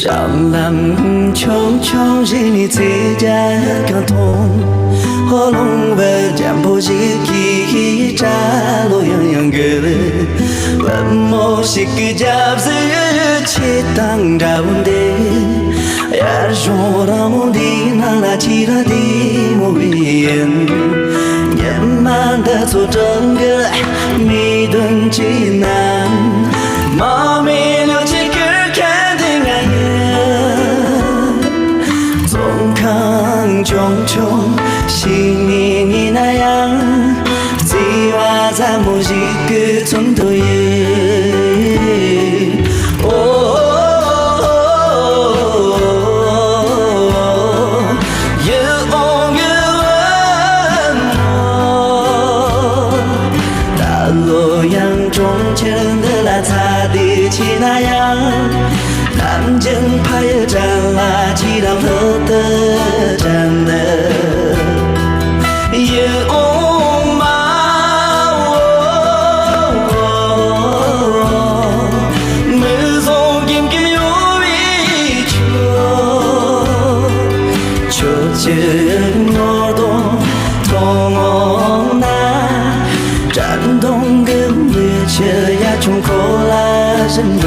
让人匆匆是你最佳感动，火龙为将不是记扎罗样样个，万莫是个夹子切当着问题，呀说让我的那拉起了的莫言，年满的做整个迷顿济南，妈咪留起个看定爱人，总看种种是你那样，只话在某一个钟头夜。洛阳中间的那擦地气那样，南京派也站啦，气浪河的站了，也马没从金金有一球，球接我多同我那。战动跟列车呀，冲过来人多。